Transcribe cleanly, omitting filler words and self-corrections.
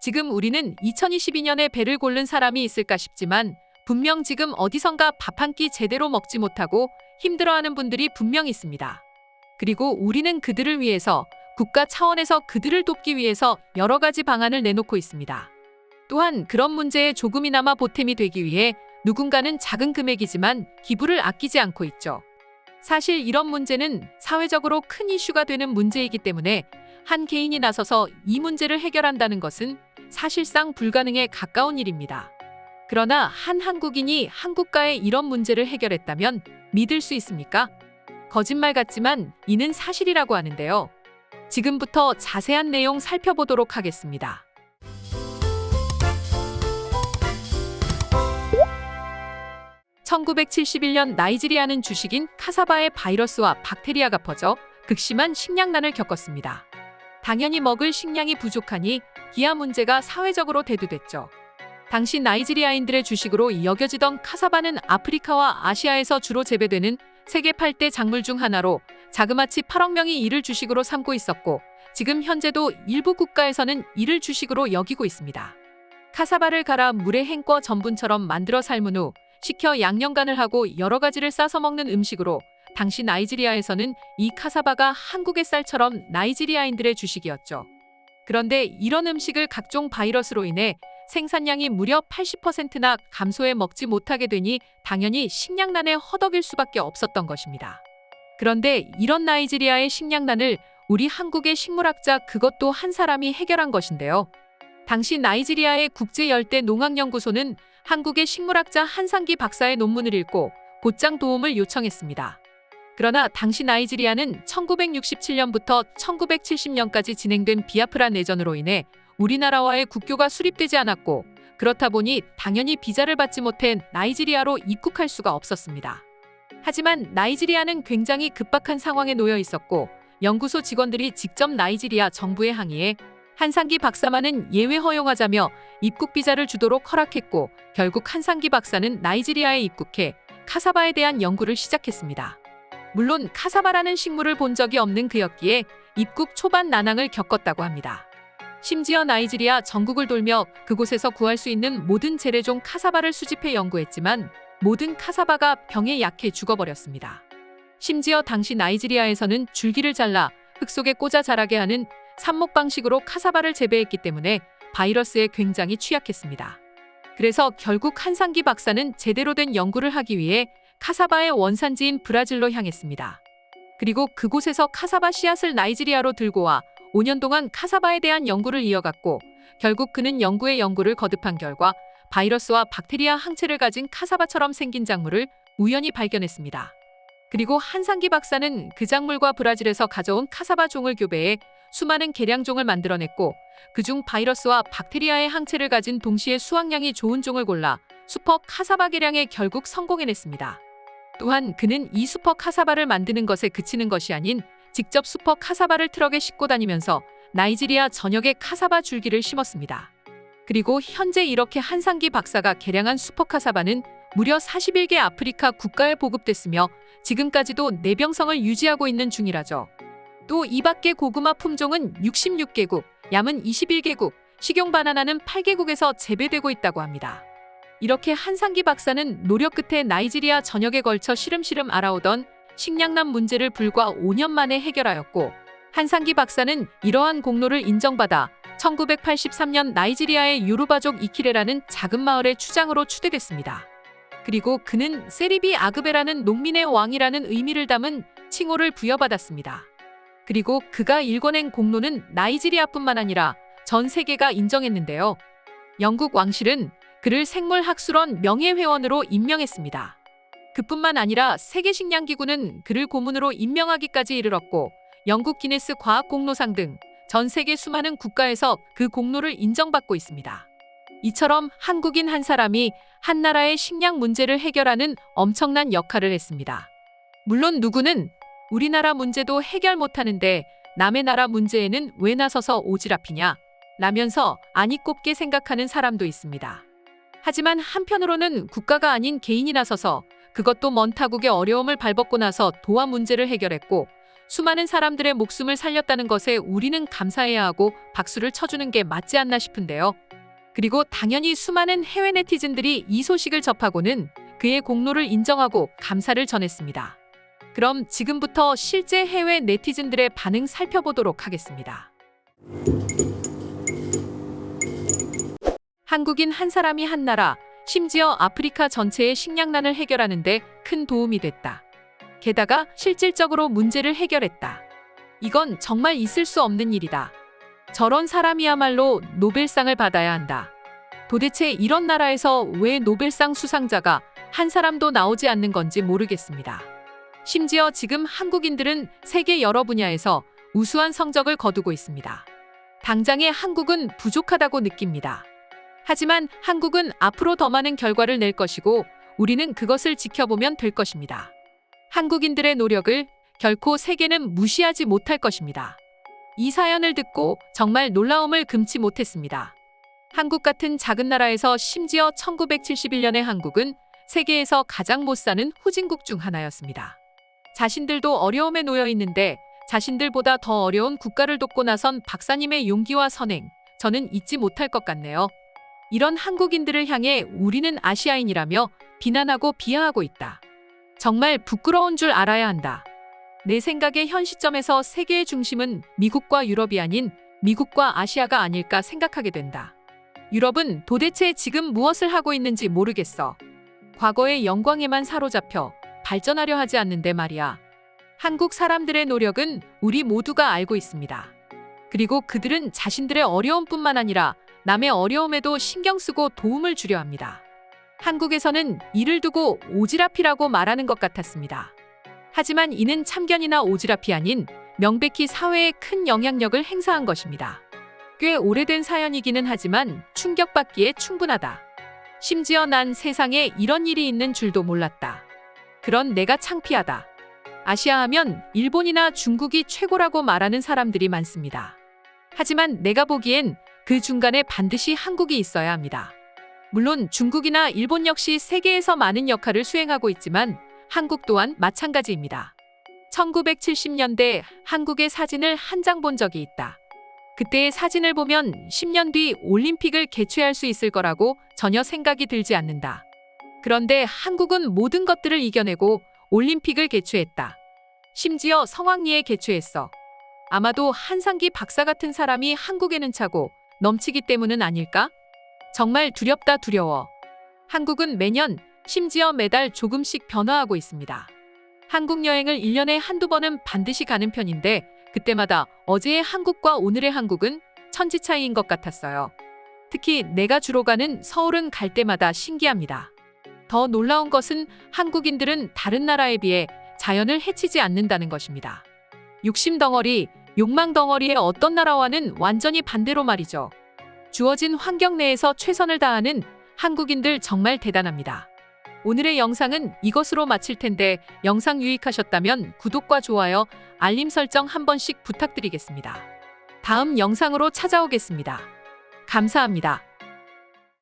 지금 우리는 2022년에 배를 고른 사람이 있을까 싶지만 분명 지금 어디선가 밥 한 끼 제대로 먹지 못하고 힘들어하는 분들이 분명 있습니다. 그리고 우리는 그들을 위해서 국가 차원에서 그들을 돕기 위해서 여러 가지 방안을 내놓고 있습니다. 또한 그런 문제에 조금이나마 보탬이 되기 위해 누군가는 작은 금액이지만 기부를 아끼지 않고 있죠. 사실 이런 문제는 사회적으로 큰 이슈가 되는 문제이기 때문에 한 개인이 나서서 이 문제를 해결한다는 것은 사실상 불가능에 가까운 일입니다. 그러나 한 한국인이 한국가의 이런 문제를 해결했다면 믿을 수 있습니까? 거짓말 같지만 이는 사실이라고 하는데요. 지금부터 자세한 내용 살펴보도록 하겠습니다. (1971년) 나이지리아는 주식인 카사바의 바이러스와 박테리아가 퍼져 극심한 식량난을 겪었습니다. 당연히 먹을 식량이 부족하니 기아 문제가 사회적으로 대두됐죠. 당시 나이지리아인들의 주식으로 여겨지던 카사바는 아프리카와 아시아에서 주로 재배되는 세계 8대 작물 중 하나로 자그마치 8억 명이 이를 주식으로 삼고 있었고, 지금 현재도 일부 국가에서는 이를 주식으로 여기고 있습니다. 카사바를 갈아 물에 헹궈 전분처럼 만들어 삶은 후 식혀 양념간을 하고 여러 가지를 싸서 먹는 음식으로 당시 나이지리아에서는 이 카사바가 한국의 쌀처럼 나이지리아인들의 주식이었죠. 그런데 이런 음식을 각종 바이러스로 인해 생산량이 무려 80%나 감소해 먹지 못하게 되니 당연히 식량난에 허덕일 수밖에 없었던 것입니다. 그런데 이런 나이지리아의 식량난을 우리 한국의 식물학자 그것도 한 사람이 해결한 것인데요. 당시 나이지리아의 국제열대농학연구소는 한국의 식물학자 한상기 박사의 논문을 읽고 곧장 도움을 요청했습니다. 그러나 당시 나이지리아는 1967년부터 1970년까지 진행된 비아프라 내전으로 인해 우리나라와의 국교가 수립되지 않았고, 그렇다 보니 당연히 비자를 받지 못해 나이지리아로 입국할 수가 없었습니다. 하지만 나이지리아는 굉장히 급박한 상황에 놓여 있었고, 연구소 직원들이 직접 나이지리아 정부에 항의해 한상기 박사만은 예외 허용하자며 입국 비자를 주도록 허락했고, 결국 한상기 박사는 나이지리아에 입국해 카사바에 대한 연구를 시작했습니다. 물론 카사바라는 식물을 본 적이 없는 그였기에 입국 초반 난항을 겪었다고 합니다. 심지어 나이지리아 전국을 돌며 그곳에서 구할 수 있는 모든 재래종 카사바를 수집해 연구했지만 모든 카사바가 병에 약해 죽어버렸습니다. 심지어 당시 나이지리아에서는 줄기를 잘라 흙 속에 꽂아 자라게 하는 삽목 방식으로 카사바를 재배했기 때문에 바이러스에 굉장히 취약했습니다. 그래서 결국 한상기 박사는 제대로 된 연구를 하기 위해 카사바의 원산지인 브라질로 향했습니다. 그리고 그곳에서 카사바 씨앗을 나이지리아로 들고 와 5년 동안 카사바에 대한 연구를 이어갔고, 결국 그는 연구를 거듭한 결과 바이러스와 박테리아 항체를 가진 카사바처럼 생긴 작물을 우연히 발견했습니다. 그리고 한상기 박사는 그 작물과 브라질에서 가져온 카사바 종을 교배해 수많은 개량종을 만들어냈고, 그중 바이러스와 박테리아의 항체를 가진 동시에 수확량이 좋은 종을 골라 슈퍼 카사바 개량에 결국 성공해냈습니다. 또한 그는 이 슈퍼 카사바를 만드는 것에 그치는 것이 아닌 직접 슈퍼 카사바를 트럭에 싣고 다니면서 나이지리아 전역에 카사바 줄기를 심었습니다. 그리고 현재 이렇게 한상기 박사가 개량한 슈퍼 카사바는 무려 41개 아프리카 국가에 보급됐으며 지금까지도 내병성을 유지하고 있는 중이라죠. 또 이 밖에 고구마 품종은 66개국, 얌은 21개국, 식용 바나나는 8개국에서 재배되고 있다고 합니다. 이렇게 한상기 박사는 노력 끝에 나이지리아 전역에 걸쳐 시름시름 알아오던 식량난 문제를 불과 5년 만에 해결하였고, 한상기 박사는 이러한 공로를 인정받아 1983년 나이지리아의 요루바족 이키레라는 작은 마을의 추장으로 추대됐습니다. 그리고 그는 세리비 아그베라는 농민의 왕이라는 의미를 담은 칭호를 부여받았습니다. 그리고 그가 일궈낸 공로는 나이지리아뿐만 아니라 전 세계가 인정했는데요. 영국 왕실은 그를 생물학술원 명예회원으로 임명했습니다. 그뿐만 아니라 세계식량기구는 그를 고문으로 임명하기까지 이르렀고, 영국 기네스 과학공로상 등 전 세계 수많은 국가에서 그 공로를 인정받고 있습니다. 이처럼 한국인 한 사람이 한 나라의 식량 문제를 해결하는 엄청난 역할을 했습니다. 물론 누구는 우리나라 문제도 해결 못하는데 남의 나라 문제에는 왜 나서서 오지랖이냐 라면서 아니 꼽게 생각하는 사람도 있습니다. 하지만 한편으로는 국가가 아닌 개인이 나서서 그것도 먼 타국의 어려움을 발벗고 나서 도와 문제를 해결했고, 수많은 사람들의 목숨을 살렸다는 것에 우리는 감사해야 하고 박수를 쳐주는 게 맞지 않나 싶은데요. 그리고 당연히 수많은 해외 네티즌들이 이 소식을 접하고는 그의 공로를 인정하고 감사를 전했습니다. 그럼 지금부터 실제 해외 네티즌들의 반응 살펴보도록 하겠습니다. 한국인 한 사람이 한 나라, 심지어 아프리카 전체의 식량난을 해결하는 데 큰 도움이 됐다. 게다가 실질적으로 문제를 해결했다. 이건 정말 있을 수 없는 일이다. 저런 사람이야말로 노벨상을 받아야 한다. 도대체 이런 나라에서 왜 노벨상 수상자가 한 사람도 나오지 않는 건지 모르겠습니다. 심지어 지금 한국인들은 세계 여러 분야에서 우수한 성적을 거두고 있습니다. 당장에 한국은 부족하다고 느낍니다. 하지만 한국은 앞으로 더 많은 결과를 낼 것이고 우리는 그것을 지켜보면 될 것입니다. 한국인들의 노력을 결코 세계는 무시하지 못할 것입니다. 이 사연을 듣고 정말 놀라움을 금치 못했습니다. 한국 같은 작은 나라에서 심지어 1971년에 한국은 세계에서 가장 못 사는 후진국 중 하나였습니다. 자신들도 어려움에 놓여 있는데 자신들보다 더 어려운 국가를 돕고 나선 박사님의 용기와 선행, 저는 잊지 못할 것 같네요. 이런 한국인들을 향해 우리는 아시아인이라며 비난하고 비하하고 있다. 정말 부끄러운 줄 알아야 한다. 내 생각에 현 시점에서 세계의 중심은 미국과 유럽이 아닌 미국과 아시아가 아닐까 생각하게 된다. 유럽은 도대체 지금 무엇을 하고 있는지 모르겠어. 과거의 영광에만 사로잡혀 발전하려 하지 않는데 말이야. 한국 사람들의 노력은 우리 모두가 알고 있습니다. 그리고 그들은 자신들의 어려움뿐만 아니라 남의 어려움에도 신경 쓰고 도움을 주려 합니다. 한국에서는 이를 두고 오지랖이라고 말하는 것 같았습니다. 하지만 이는 참견이나 오지랖이 아닌 명백히 사회에 큰 영향력을 행사한 것입니다. 꽤 오래된 사연이기는 하지만 충격받기에 충분하다. 심지어 난 세상에 이런 일이 있는 줄도 몰랐다. 그런 내가 창피하다. 아시아 하면 일본이나 중국이 최고라고 말하는 사람들이 많습니다. 하지만 내가 보기엔 그 중간에 반드시 한국이 있어야 합니다. 물론 중국이나 일본 역시 세계에서 많은 역할을 수행하고 있지만 한국 또한 마찬가지입니다. 1970년대 한국의 사진을 한 장 본 적이 있다. 그때의 사진을 보면 10년 뒤 올림픽을 개최할 수 있을 거라고 전혀 생각이 들지 않는다. 그런데 한국은 모든 것들을 이겨내고 올림픽을 개최했다. 심지어 성황리에 개최했어. 아마도 한상기 박사 같은 사람이 한국에는 차고 넘치기 때문은 아닐까? 정말 두렵다 두려워. 한국은 매년 심지어 매달 조금씩 변화하고 있습니다. 한국 여행을 1년에 한두 번은 반드시 가는 편인데 그때마다 어제의 한국과 오늘의 한국은 천지 차이인 것 같았어요. 특히 내가 주로 가는 서울은 갈 때마다 신기합니다. 더 놀라운 것은 한국인들은 다른 나라에 비해 자연을 해치지 않는다는 것입니다. 욕심 덩어리, 욕망 덩어리의 어떤 나라와는 완전히 반대로 말이죠. 주어진 환경 내에서 최선을 다하는 한국인들 정말 대단합니다. 오늘의 영상은 이것으로 마칠 텐데 영상 유익하셨다면 구독과 좋아요, 알림 설정 한 번씩 부탁드리겠습니다. 다음 영상으로 찾아오겠습니다. 감사합니다.